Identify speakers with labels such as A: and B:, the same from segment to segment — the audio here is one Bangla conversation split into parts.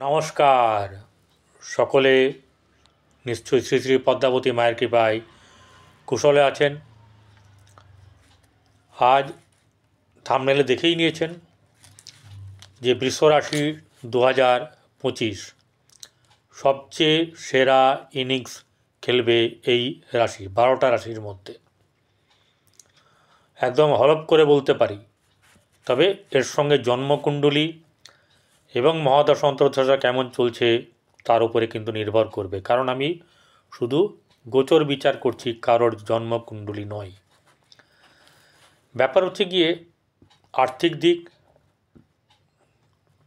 A: নমস্কার সকলে, নিশ্চয়ই শ্রী শ্রী পদ্মাবতী মায়ের কৃপায় কুশলে আছেন। আজ থাম্বনেলে দেখেই নিয়েছেন যে বৃষ রাশি 2025 সবচেয়ে সেরা ইনিংস খেলবে এই রাশি, 12টা রাশির মধ্যে একদম হলফ করে বলতে পারি। তবে এর সঙ্গে জন্মকুণ্ডলী এবং মহাদশা অন্তর্দশা কেমন চলছে তার উপরে কিন্তু নির্ভর করবে, কারণ আমি শুধু গোচর বিচার করছি, কারোর জন্মকুণ্ডলী নয়। ব্যাপার হচ্ছে গিয়ে আর্থিক দিক,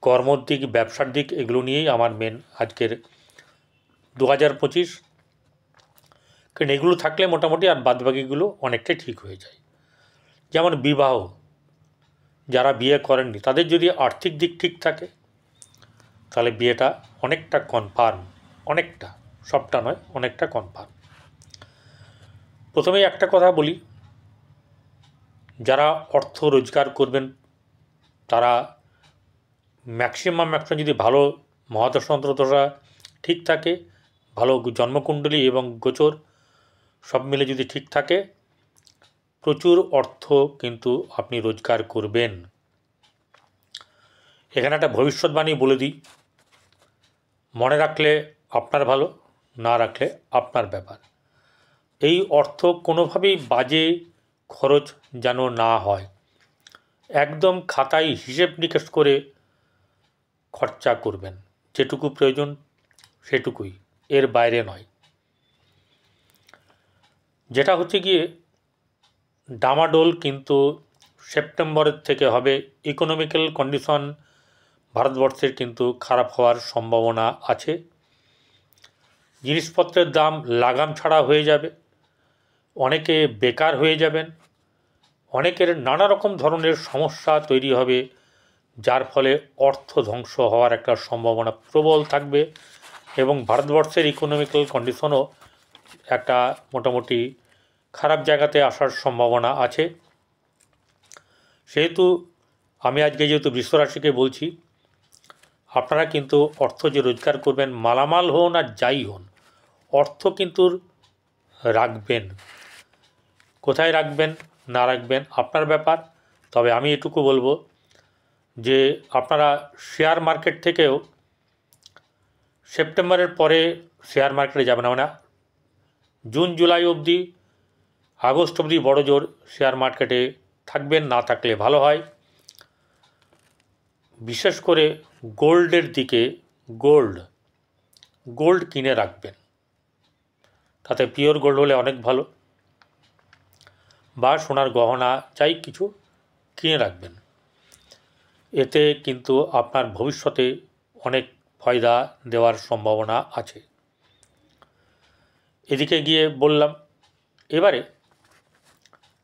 A: কর্মর দিক, ব্যবসার দিক, এগুলো নিয়েই আমার মেন আজকের 2025। কারণ এগুলো থাকলে মোটামুটি আর বাদবাকিগুলো অনেকটাই ঠিক হয়ে যায়। যেমন বিবাহ, যারা বিয়ে করেননি তাদের যদি আর্থিক দিক ঠিক থাকে তাহলে বিয়েটা অনেকটা কনফার্ম, অনেকটা, সবটা নয়, অনেকটা কনফার্ম। প্রথমেই একটা কথা বলি, যারা অর্থ রোজগার করবেন তারা ম্যাক্সিমাম যদি ভালো মহাদশা অন্তর্দশা ঠিক থাকে, ভালো জন্মকুণ্ডলী এবং গোচর সব মিলে যদি ঠিক থাকে, প্রচুর অর্থ কিন্তু আপনি রোজগার করবেন। এখানে একটা ভবিষ্যৎবাণী বলে দিই, মনে রাখলে আপনার ভালো, না রাখলে আপনার ব্যাপার। এই অর্থ কোনোভাবেই বাজে খরচ যেন না হয়, একদম খাতায় হিসেব নিকেশ করে খরচা করবেন, যেটুকু প্রয়োজন সেটুকুই, এর বাইরে নয়। যেটা হচ্ছে গিয়ে ডামাডোল কিন্তু সেপ্টেম্বরের থেকে হবে। ইকোনমিক্যাল কন্ডিশন ভারতবর্ষের কিন্তু খারাপ হওয়ার সম্ভাবনা আছে। জিনিসপত্রের দাম লাগাম ছাড়া হয়ে যাবে, অনেকে বেকার হয়ে যাবেন, অনেকের নানা রকম ধরনের সমস্যা তৈরি হবে, যার ফলে অর্থ ধ্বংস হওয়ার একটা সম্ভাবনা প্রবল থাকবে। এবং ভারতবর্ষের ইকোনমিক্যাল কন্ডিশনও একটা মোটামুটি খারাপ জায়গাতে আসার সম্ভাবনা আছে। সেহেতু আমি আজকে যেহেতু বৃষ রাশিকে বলছি, আপনারা কিন্তু অর্থ যে রোজগার করবেন, মালামাল হন আর যাই হন, অর্থ কিন্তু রাখবেন। কোথায় রাখবেন না রাখবেন আপনার ব্যাপার। তবে আমি এটুকু বলবো যে আপনারা শেয়ার মার্কেট থেকেও সেপ্টেম্বরের পরে শেয়ার মার্কেটে যাবেন না, মানে জুন জুলাই অবধি, আগস্ট অবধি বড় জোর শেয়ার মার্কেটে থাকবেন, না থাকলে ভালো হয়। বিশেষ করে গোল্ডের দিকে, গোল্ড কিনে রাখবেন, তাতে পিওর গোল্ড হলে অনেক ভালো, বা সোনার গহনা চাই কিছু কিনে রাখবেন। এতে কিন্তু আপনার ভবিষ্যতে অনেক ফায়দা দেওয়ার সম্ভাবনা আছে। এদিকে গিয়ে বললাম, এবারে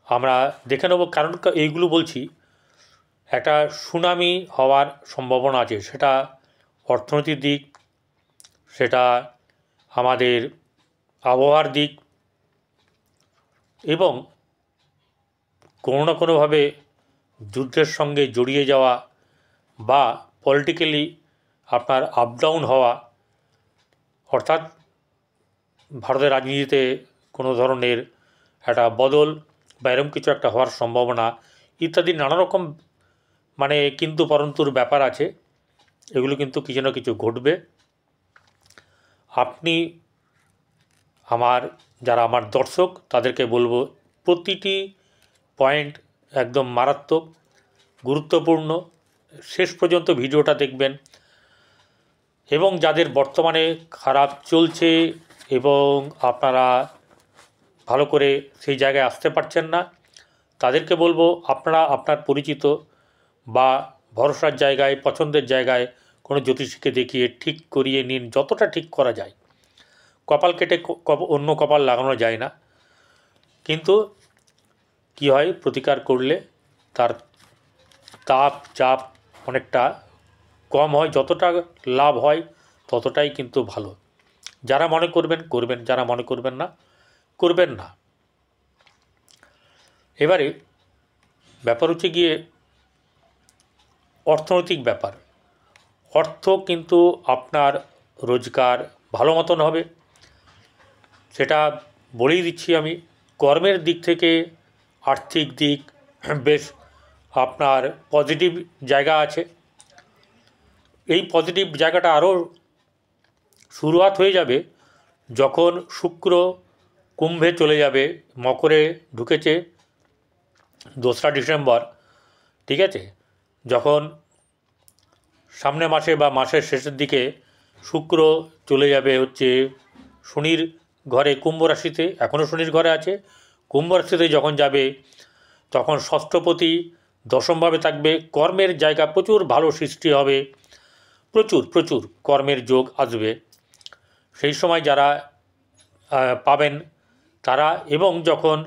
A: আমরা দেখে নেব, কারণ এইগুলো বলছি একটা সুনামি হওয়ার সম্ভাবনা আছে, সেটা অর্থনৈতিক দিক, সেটা আমাদের আবহাওয়ার দিক, এবং কোনো না কোনোভাবে যুদ্ধের সঙ্গে জড়িয়ে যাওয়া বা পলিটিক্যালি আপনার আপ ডাউন হওয়া, অর্থাৎ ভারতের রাজনীতিতে কোনো ধরনের একটা বদল বা এরকম কিছু একটা হওয়ার সম্ভাবনা ইত্যাদি নানা রকম মানে কিন্তু পরন্তুর ব্যাপার আছে। এগুলো কিন্তু কিছু না কিছু ঘটবে। আপনি যারা আমার দর্শক তাদেরকে বলবো, প্রতিটি পয়েন্ট একদম মারাত্মক, গুরুত্বপূর্ণ, শেষ পর্যন্ত ভিডিওটা দেখবেন। এবং যাদের বর্তমানে খারাপ চলছে এবং আপনারা ভালো করে সেই জায়গায় আসতে পারছেন না, তাদেরকে বলবো আপনারা আপনার পরিচিত বা ভরসার জায়গায়, পছন্দের জায়গায় কোনো জ্যোতিষীকে দেখিয়ে ঠিক করিয়ে নিন, যতটা ঠিক করা যায়। কপাল কেটে অন্য কপাল লাগানো যায় না, কিন্তু কি হয়, প্রতিকার করলে তার তাপ চাপ অনেকটা কম হয়, যতটা লাভ হয় ততটাই কিন্তু ভালো। যারা মনে করবেন করবেন, যারা মনে করবেন না করবেন না। এবারে ব্যাপার হচ্ছে গিয়ে অর্থনৈতিক ব্যাপার। অর্থ কিন্তু আপনার রোজগার ভালো মতন হবে, সেটা বলেই দিচ্ছি আমি। কর্মের দিক থেকে আর্থিক দিক বেশ আপনার পজিটিভ জায়গা আছে। এই পজিটিভ জায়গাটা আরও শুরুয়াত হয়ে যাবে যখন শুক্র কুম্ভে চলে যাবে, মকরে ঢুকেছে 2রা ডিসেম্বর, ঠিক আছে। যখন সামনে মাসে বা মাসের শেষের দিকে শুক্র চলে যাবে হচ্ছে শনির ঘরে কুম্ভ রাশিতে, এখনও শনির ঘরে আছে, কুম্ভ রাশিতে যখন যাবে তখন ষষ্ঠপতি দশমভাবে থাকবে, কর্মের জায়গা প্রচুর ভালো সৃষ্টি হবে, প্রচুর প্রচুর কর্মের যোগ আসবে সেই সময় যারা পাবেন তারা। এবং যখন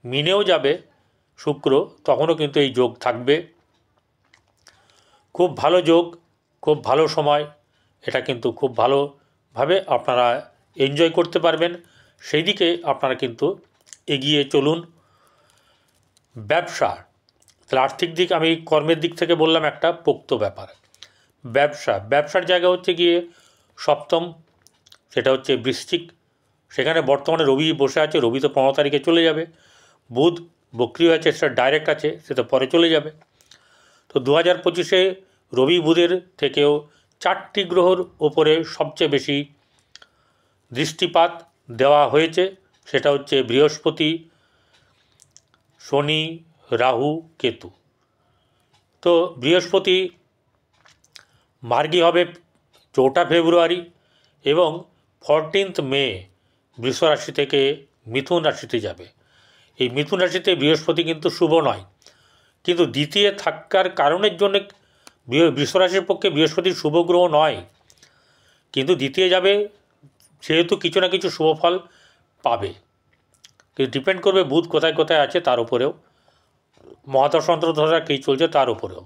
A: মিনেও যাবে শুক্র তখনও কিন্তু এই যোগ থাকবে, খুব ভালো যোগ, খুব ভালো সময়, এটা কিন্তু খুব ভালোভাবে আপনারা এনজয় করতে পারবেন। সেই দিকে আপনারা কিন্তু এগিয়ে চলুন। ব্যবসা, তাহলে আর্থিক দিক আমি কর্মের দিক থেকে বললাম একটা পোক্ত ব্যাপার। ব্যবসার জায়গা হচ্ছে গিয়ে সপ্তম, সেটা হচ্ছে বৃশ্চিক, সেখানে বর্তমানে রবি বসে আছে, রবি তো 15 তারিখে চলে যাবে। বুধ বক্রি আছে, সেটা ডাইরেক্ট আছে, সেটা পরে চলে যাবে। তো 2025-এ রবি বুধের থেকেও 4টি গ্রহর ওপরে সবচেয়ে বেশি দৃষ্টিপাত দেওয়া হয়েছে, সেটা হচ্ছে বৃহস্পতি, শনি, রাহু, কেতু। তো বৃহস্পতি মার্গী হবে 4 ফেব্রুয়ারি এবং 14 মে বৃষ রাশি থেকে মিথুন রাশিতে যাবে। এই মিথুন রাশিতে বৃহস্পতি কিন্তু শুভ নয়, কিন্তু দ্বিতীয় থাকার কারণের জন্য বৃষ রাশির পক্ষে বৃহস্পতি শুভ গ্রহ নয়, কিন্তু দ্বিতীয় যাবে সেহেতু কিছু না কিছু শুভ ফল পাবে। কিন্তু ডিপেন্ড করবে বুধ কোথায় কোথায় আছে তার উপরেও, মহাদশা অন্তর্দশা কী চলছে তার উপরেও।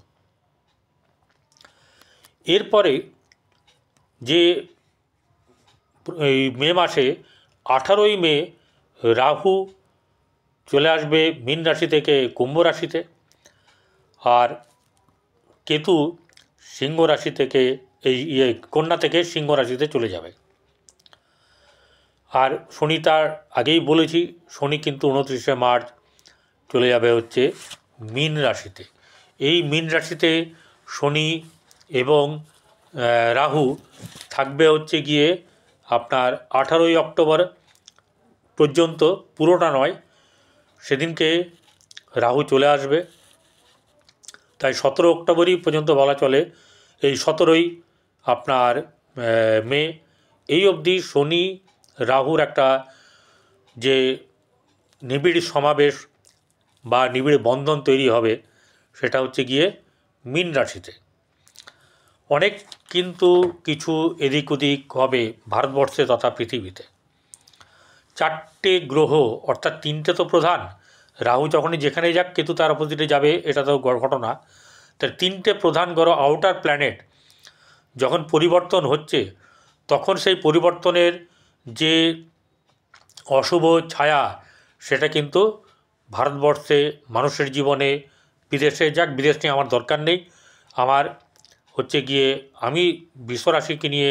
A: এরপরে যে এই মে মাসে 18ই মে রাহু চলে আসবে মীন রাশি থেকে কুম্ভ রাশিতে, আর কেতু সিংহ রাশি থেকে কন্যা থেকে সিংহ রাশিতে চলে যাবে। আর শনি তার আগেই বলেছি, শনি কিন্তু 29শে মার্চ চলে যাবে হচ্ছে মীন রাশিতে। এই মীন রাশিতে শনি এবং রাহু থাকবে হচ্ছে গিয়ে আপনার 18ই অক্টোবর পর্যন্ত, পুরোটা নয়, সেদিনকে রাহু চলে আসবে। তাই 17 অক্টোবরই পর্যন্ত বলা চলে। এই 17ই আপনার মে এই অবধি শনি রাহুর একটা যে নিবিড় সমাবেশ বা নিবিড় বন্ধন তৈরি হবে, সেটা হচ্ছে গিয়ে মীন রাশিতে। অনেক কিন্তু কিছু এদিক ওদিক হবে ভারতবর্ষে তথা পৃথিবীতে। 4টে গ্রহ অর্থাৎ 3টে তো প্রধান, রাহু যখনই যেখানে যাক কেতু তার অপোজিটে যাবে, এটা তো ঘটনা। তার 3টে প্রধান গ্রহ আউটার প্ল্যানেট যখন পরিবর্তন হচ্ছে, তখন সেই পরিবর্তনের যে অশুভ ছায়া সেটা কিন্তু ভারতবর্ষে মানুষের জীবনে, বিদেশে যাক, বিদেশ নিয়ে আমার দরকার নেই, আমার হচ্ছে গিয়ে আমি বিশ্বরাশিকে নিয়ে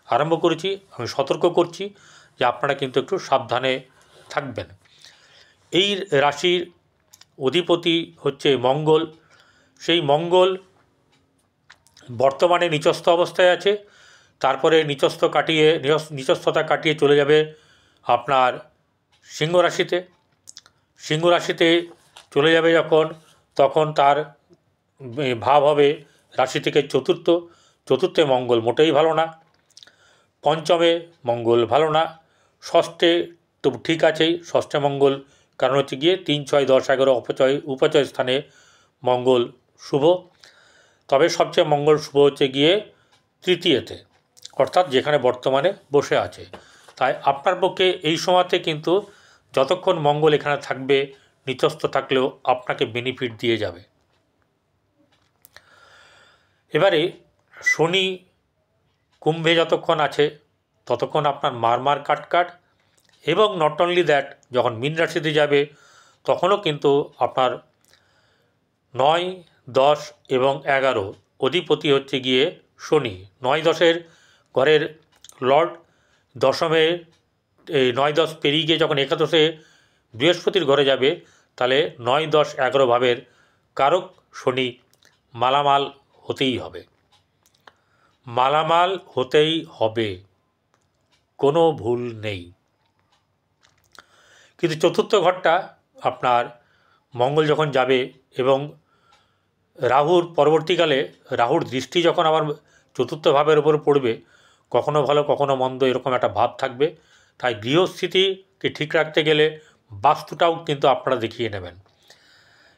A: আরম্ভ করেছি, আমি সতর্ক করছি যে আপনারা কিন্তু একটু সাবধানে থাকবেন। এই রাশির অধিপতি হচ্ছে মঙ্গল, সেই মঙ্গল বর্তমানে নিচস্থ অবস্থায় আছে, তারপরে নিচস্থতা কাটিয়ে চলে যাবে আপনার সিংহ রাশিতে। সিংহ রাশিতে চলে যাবে যখন, তখন তার ভাব হবে রাশি থেকে চতুর্থে মঙ্গল মোটেই ভালো না, পঞ্চমে মঙ্গল ভালো না, ষষ্ঠে তো ঠিক আছেই, ষষ্ঠে মঙ্গল, কারণ হচ্ছে গিয়ে 3, 6, 10, 11 উপচয় স্থানে মঙ্গল শুভ। তবে সবচেয়ে মঙ্গল শুভ হচ্ছে গিয়ে তৃতীয়তে, অর্থাৎ যেখানে বর্তমানে বসে আছে। তাই আপনার পক্ষে এই সময়তে কিন্তু যতক্ষণ মঙ্গল এখানে থাকবে, নিচস্থ থাকলেও আপনাকে বেনিফিট দিয়ে যাবে। এবারে শনি কুম্ভে যতক্ষণ আছে ততক্ষণ আপনার মারমার কাট, এবং নট অনলি দ্যাট, যখন মীন রাশিতে যাবে তখনও কিন্তু আপনার 9, 10 এবং 11 অধিপতি হচ্ছে গিয়ে শনি, 9-10 ঘরের লর্ড, দশমে এই 9-10 পেরিয়ে গিয়ে যখন একাদশে বৃহস্পতির ঘরে যাবে, তাহলে 9-10-11 ভাবের কারক শনি মালামাল হতেই হবে, মালামাল হতেই হবে, কোনো ভুল নেই। কিন্তু চতুর্থ ঘরটা আপনার মঙ্গল যখন যাবে এবং রাহুর পরবর্তীকালে রাহুর দৃষ্টি যখন আবার চতুর্থ ভাবের উপর পড়বে, কখনো ভালো কখনো মন্দ এরকম একটা ভাব থাকবে। তাই গৃহস্থিতিকে ঠিক রাখতে গেলে বাস্তুটাও কিন্তু আপনারা দেখিয়ে নেবেন,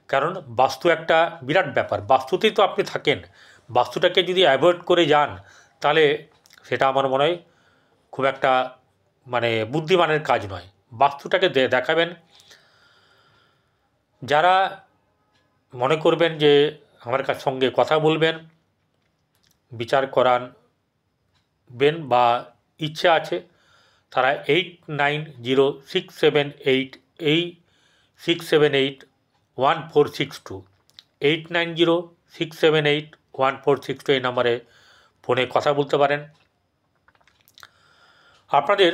A: কারণ বাস্তু একটা বিরাট ব্যাপার। বাস্তুতেই তো আপনি থাকেন, বাস্তুটাকে যদি অ্যাভয়েড করে যান তাহলে সেটা আমার মনে হয় খুব একটা বুদ্ধিমানের কাজ নয়। বাস্তুটাকে দেখাবেন। যারা মনে করবেন যে আমার সঙ্গে কথা বলবেন, বিচার করাবেন বা ইচ্ছা আছে, তারা 8906781462 8906781462 এই নম্বরে ফোনে কথা বলতে পারেন। আপনাদের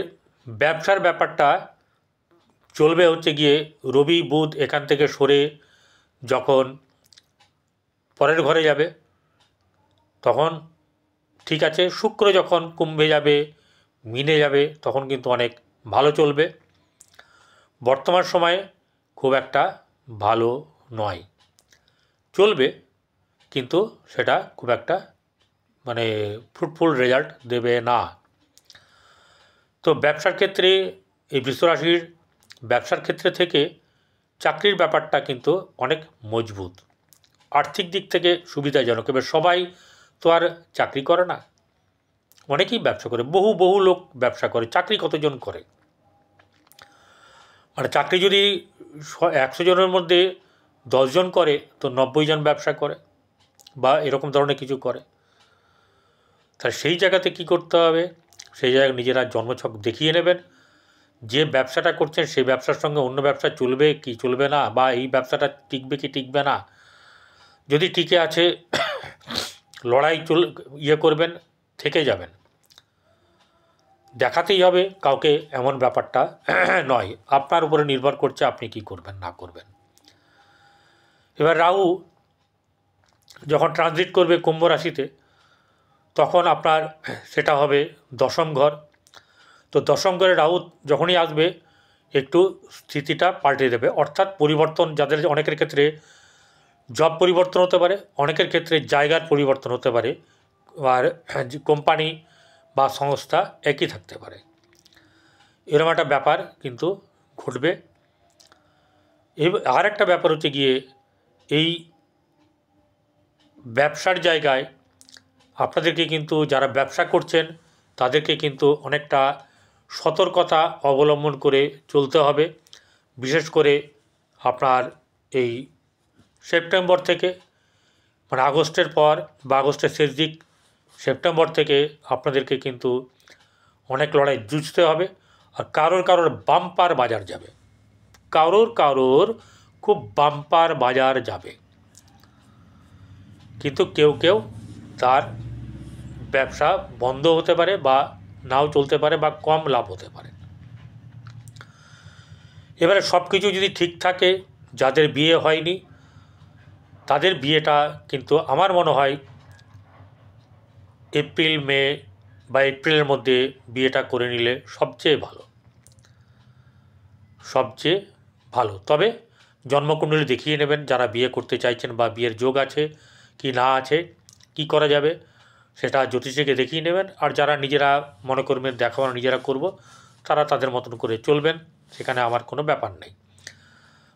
A: ব্যবসার ব্যাপারটা চলবে হচ্ছে গিয়ে রবি বুধ এখান থেকে সরে যখন পরের ঘরে যাবে তখন ঠিক আছে, শুক্র যখন কুম্ভে যাবে, মিনে যাবে, তখন কিন্তু অনেক ভালো চলবে। বর্তমান সময়ে খুব একটা ভালো নয়, চলবে কিন্তু সেটা খুব একটা ফ্রুটফুল রেজাল্ট দেবে না। তো ব্যবসার ক্ষেত্রে এই বৃষরাশির ব্যবসার ক্ষেত্রে থেকে চাকরির ব্যাপারটা কিন্তু অনেক মজবুত, আর্থিক দিক থেকে সুবিধাজনক। এবার সবাই তো আর চাকরি করে না, অনেকেই ব্যবসা করে, বহু লোক ব্যবসা করে। চাকরি কতজন করে? চাকরি যদি 100 জনের মধ্যে 10 জন করে তো 90 জন ব্যবসা করে বা এরকম ধরনের কিছু করে। তাই সেই জায়গাতে কি করতে হবে, সেই জায়গায় নিজেরা জন্মছক দেখিয়ে নেবেন। যে ব্যবসাটা করছেন সেই ব্যবসার সঙ্গে অন্য ব্যবসা চলবে কি চলবে না, বা এই ব্যবসাটা টিকবে কি টিকবে না। যদি টিকে আছে লড়াই করবেন, থেকে যাবেন, দেখাতেই হবে কাউকে, এমন ব্যাপারটা নয়। আপনার উপরে নির্ভর করছে আপনি কি করবেন না করবেন। এবার রাহু যখন ট্রানজিট করবে কুম্ভ রাশিতে, তখন আপনার সেটা হবে দশম ঘর। তো দশম ঘরে রাহু যখনই আসবে একটু স্থিতিটা পাল্টে দেবে, অর্থাৎ পরিবর্তন। যাদের অনেকের ক্ষেত্রে জব পরিবর্তন হতে পারে, অনেকের ক্ষেত্রে জায়গার পরিবর্তন হতে পারে, আর কোম্পানি বা সংস্থা একই থাকতে পারে, এরকম একটা ব্যাপার কিন্তু ঘটবে। আর একটা ব্যাপার হচ্ছে গিয়ে এই ব্যবসার জায়গায় আপনাদেরকে কিন্তু, যারা ব্যবসা করছেন তাদেরকে কিন্তু অনেকটা সতর্কতা অবলম্বন করে চলতে হবে। বিশেষ করে আপনার এই সেপ্টেম্বর থেকে, আগস্টের পর বা আগস্টের শেষ দিক, সেপ্টেম্বর থেকে আপনাদেরকে কিন্তু অনেক লড়াই জুঝতে হবে। আর কারোর বাম্পার বাজার যাবে, কারোর খুব বাম্পার বাজার যাবে, কিন্তু কেউ তার ব্যবসা বন্ধ হতে পারে বা নাও চলতে পারে বা কম লাভ হতে পারে। এবারে সব কিছু যদি ঠিক থাকে, যাদের বিয়ে হয়নি তাদের বিয়েটা কিন্তু আমার মনে হয় এপ্রিল মে বা এপ্রিলের মধ্যে বিয়েটা করে নিলে সবচেয়ে ভালো। তবে জন্মকুণ্ডলী দেখিয়ে নেবেন যারা বিয়ে করতে চাইছেন, বা বিয়ের যোগ আছে কি না আছে, কি করা যাবে সেটা জ্যোতিষীকে দেখিয়ে নেবেন। আর যারা নিজেরা মনে করবেন দেখাশোনা নিজেরা করব, তারা তাদের মতন করে চলবেন, সেখানে আমার কোনো ব্যাপার নেই।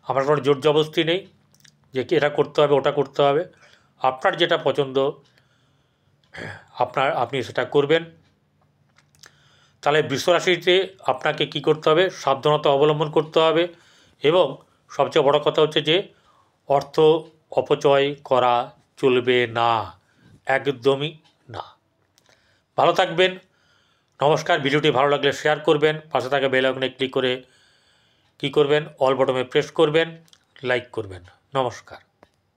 A: আমার কোনো জোর জবরদস্তি নেই যে এটা করতে হবে ওটা করতে হবে। আপনার যেটা পছন্দ আপনি সেটা করবেন। তাহলে বৃষরাশিতে আপনাকে কি করতে হবে, সাবধানতা অবলম্বন করতে হবে। এবং সবচেয়ে বড় কথা হচ্ছে যে অর্থ অপচয় করা চলবে না, একদমই না। ভালো থাকবেন, নমস্কার। ভিডিওটি ভালো লাগলে শেয়ার করবেন, পাশে থাকা বেল আইকনে ক্লিক করে কী করবেন, অল বটমে প্রেস করবেন, লাইক করবেন। নমস্কার।